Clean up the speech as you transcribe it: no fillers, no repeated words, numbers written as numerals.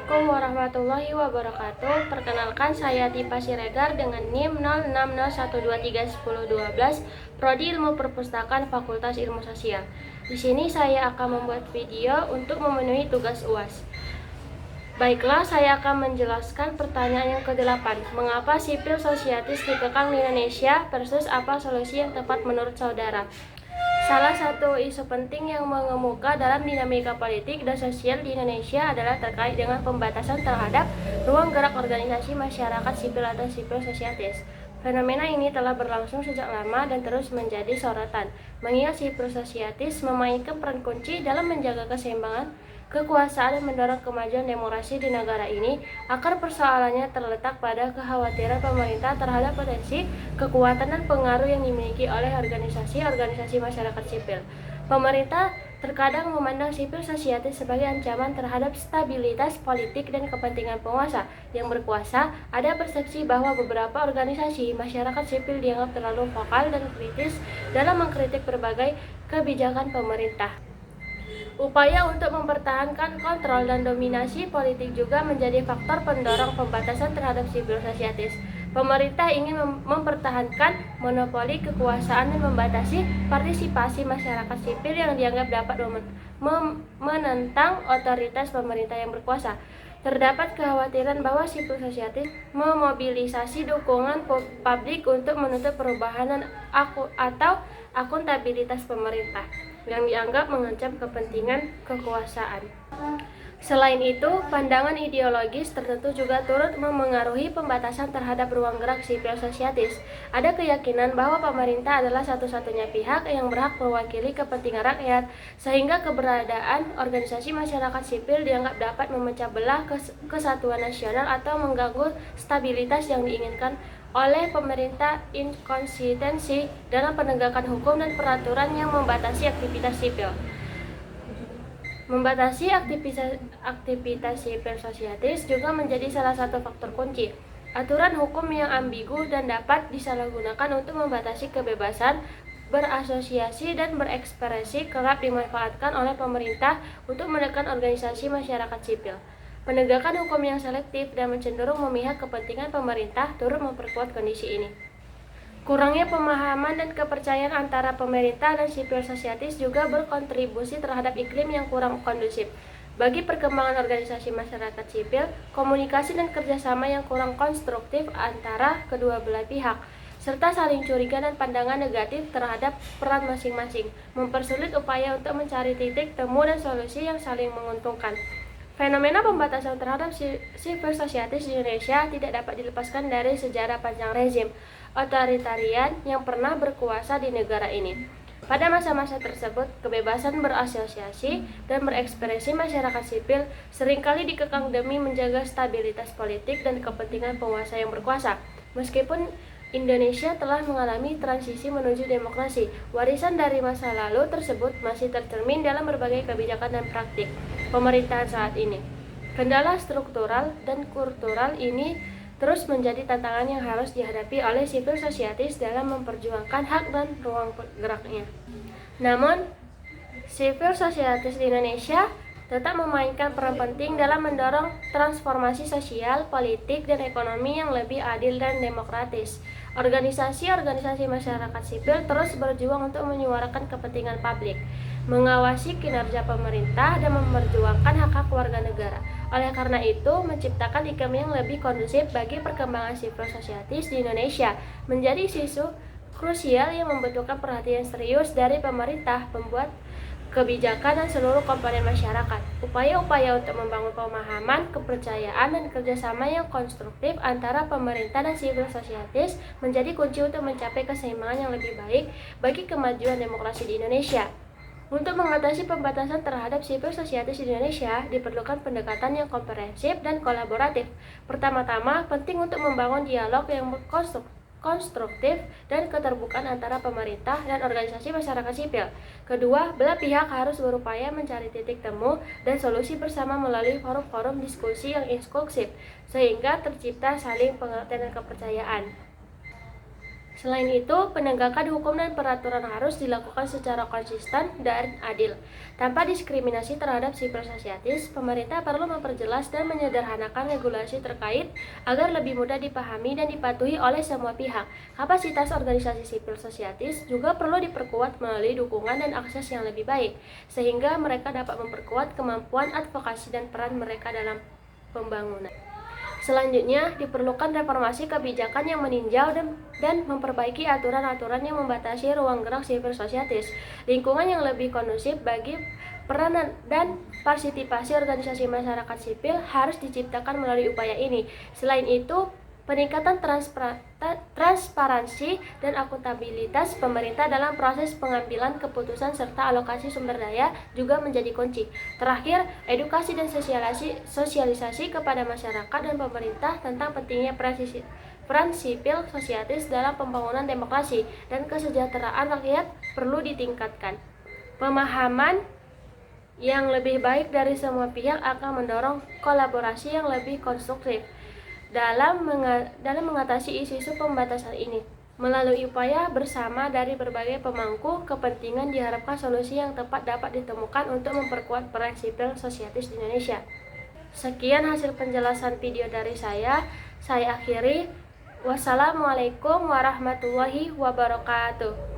Assalamualaikum warahmatullahi wabarakatuh. Perkenalkan, saya Tipa Siregar dengan NIM 0601231012, Prodi Ilmu Perpustakaan Fakultas Ilmu Sosial. Di sini saya akan membuat video untuk memenuhi tugas UAS. Baiklah, saya akan menjelaskan pertanyaan yang ke-8. Mengapa sipil sosiatis dikekang di Indonesia versus apa solusi yang tepat menurut saudara? Salah satu isu penting yang mengemuka dalam dinamika politik dan sosial di Indonesia adalah terkait dengan pembatasan terhadap ruang gerak organisasi masyarakat sipil atau sipil sosialis. Fenomena ini telah berlangsung sejak lama dan terus menjadi sorotan, mengingat sipil sosialis memainkan peran kunci dalam menjaga keseimbangan kekuasaan dan mendorong kemajuan demokrasi di negara ini. Akar persoalannya terletak pada kekhawatiran pemerintah terhadap potensi, kekuatan, dan pengaruh yang dimiliki oleh organisasi-organisasi masyarakat sipil. Pemerintah terkadang memandang sipil sosialis sebagai ancaman terhadap stabilitas politik dan kepentingan penguasa yang berkuasa. Ada persepsi bahwa beberapa organisasi masyarakat sipil dianggap terlalu vokal dan kritis dalam mengkritik berbagai kebijakan pemerintah. Upaya untuk mempertahankan kontrol dan dominasi politik juga menjadi faktor pendorong pembatasan terhadap sipil sosialis. Pemerintah ingin mempertahankan monopoli kekuasaan dan membatasi partisipasi masyarakat sipil yang dianggap dapat menentang otoritas pemerintah yang berkuasa. Terdapat kekhawatiran bahwa sipil sosialis memobilisasi dukungan publik untuk menuntut perubahan atau akuntabilitas pemerintah yang dianggap mengancam kepentingan kekuasaan. Selain itu, pandangan ideologis tertentu juga turut memengaruhi pembatasan terhadap ruang gerak sipil sosialis. Ada keyakinan bahwa pemerintah adalah satu-satunya pihak yang berhak mewakili kepentingan rakyat, sehingga keberadaan organisasi masyarakat sipil dianggap dapat memecah belah kesatuan nasional atau mengganggu stabilitas yang diinginkan oleh pemerintah. Inkonsistensi dalam penegakan hukum dan peraturan yang membatasi aktivitas sipil. Membatasi aktivitas sipil sosialis juga menjadi salah satu faktor kunci. Aturan hukum yang ambigu dan dapat disalahgunakan untuk membatasi kebebasan berasosiasi dan berekspresi kerap dimanfaatkan oleh pemerintah untuk menekan organisasi masyarakat sipil. Penegakan hukum yang selektif dan cenderung memihak kepentingan pemerintah turut memperkuat kondisi ini. Kurangnya pemahaman dan kepercayaan antara pemerintah dan sipil sosialis juga berkontribusi terhadap iklim yang kurang kondusif bagi perkembangan organisasi masyarakat sipil. Komunikasi dan kerjasama yang kurang konstruktif antara kedua belah pihak, serta saling curiga dan pandangan negatif terhadap peran masing-masing, mempersulit upaya untuk mencari titik temu dan solusi yang saling menguntungkan. Fenomena pembatasan terhadap sipil sosialis di Indonesia tidak dapat dilepaskan dari sejarah panjang rezim otoritarian yang pernah berkuasa di negara ini. Pada masa-masa tersebut, kebebasan berasosiasi dan berekspresi masyarakat sipil seringkali dikekang demi menjaga stabilitas politik dan kepentingan penguasa yang berkuasa. Meskipun Indonesia telah mengalami transisi menuju demokrasi, warisan dari masa lalu tersebut masih tercermin dalam berbagai kebijakan dan praktik pemerintahan saat ini. Kendala struktural dan kultural ini terus menjadi tantangan yang harus dihadapi oleh sipil sosialis dalam memperjuangkan hak dan ruang geraknya. Namun, sipil sosialis di Indonesia tetap memainkan peran penting dalam mendorong transformasi sosial, politik, dan ekonomi yang lebih adil dan demokratis. Organisasi-organisasi masyarakat sipil terus berjuang untuk menyuarakan kepentingan publik, mengawasi kinerja pemerintah, dan memperjuangkan hak-hak warga negara. Oleh karena itu, menciptakan iklim yang lebih kondusif bagi perkembangan sipil sosialis di Indonesia menjadi isu krusial yang membutuhkan perhatian serius dari pemerintah, pembuat kebijakan, dan seluruh komponen masyarakat. Upaya-upaya untuk membangun pemahaman, kepercayaan, dan kerjasama yang konstruktif antara pemerintah dan sipil sosialis menjadi kunci untuk mencapai keseimbangan yang lebih baik bagi kemajuan demokrasi di Indonesia. Untuk mengatasi pembatasan terhadap sipil sosialis di Indonesia, diperlukan pendekatan yang komprehensif dan kolaboratif. Pertama-tama, penting untuk membangun dialog yang konstruktif dan keterbukaan antara pemerintah dan organisasi masyarakat sipil. Kedua, belah pihak harus berupaya mencari titik temu dan solusi bersama melalui forum-forum diskusi yang inklusif, sehingga tercipta saling pengertian dan kepercayaan. Selain itu, penegakan hukum dan peraturan harus dilakukan secara konsisten dan adil. Tanpa diskriminasi terhadap sipil sosiatis, pemerintah perlu memperjelas dan menyederhanakan regulasi terkait agar lebih mudah dipahami dan dipatuhi oleh semua pihak. Kapasitas organisasi sipil sosiatis juga perlu diperkuat melalui dukungan dan akses yang lebih baik, sehingga mereka dapat memperkuat kemampuan advokasi dan peran mereka dalam pembangunan. Selanjutnya, diperlukan reformasi kebijakan yang meninjau dan memperbaiki aturan-aturan yang membatasi ruang gerak sipil sosiatis. Lingkungan yang lebih kondusif bagi peran dan partisipasi organisasi masyarakat sipil harus diciptakan melalui upaya ini. Selain itu, peningkatan transparansi dan akuntabilitas pemerintah dalam proses pengambilan keputusan serta alokasi sumber daya juga menjadi kunci. Terakhir, edukasi dan sosialisasi kepada masyarakat dan pemerintah tentang pentingnya peran sipil sosialis dalam pembangunan demokrasi dan kesejahteraan rakyat perlu ditingkatkan. Pemahaman yang lebih baik dari semua pihak akan mendorong kolaborasi yang lebih konstruktif dalam mengatasi isu-isu pembatasan ini. Melalui upaya bersama dari berbagai pemangku kepentingan, diharapkan solusi yang tepat dapat ditemukan untuk memperkuat peran sipil sosialis di Indonesia. Sekian hasil penjelasan video dari saya akhiri. Wassalamualaikum warahmatullahi wabarakatuh.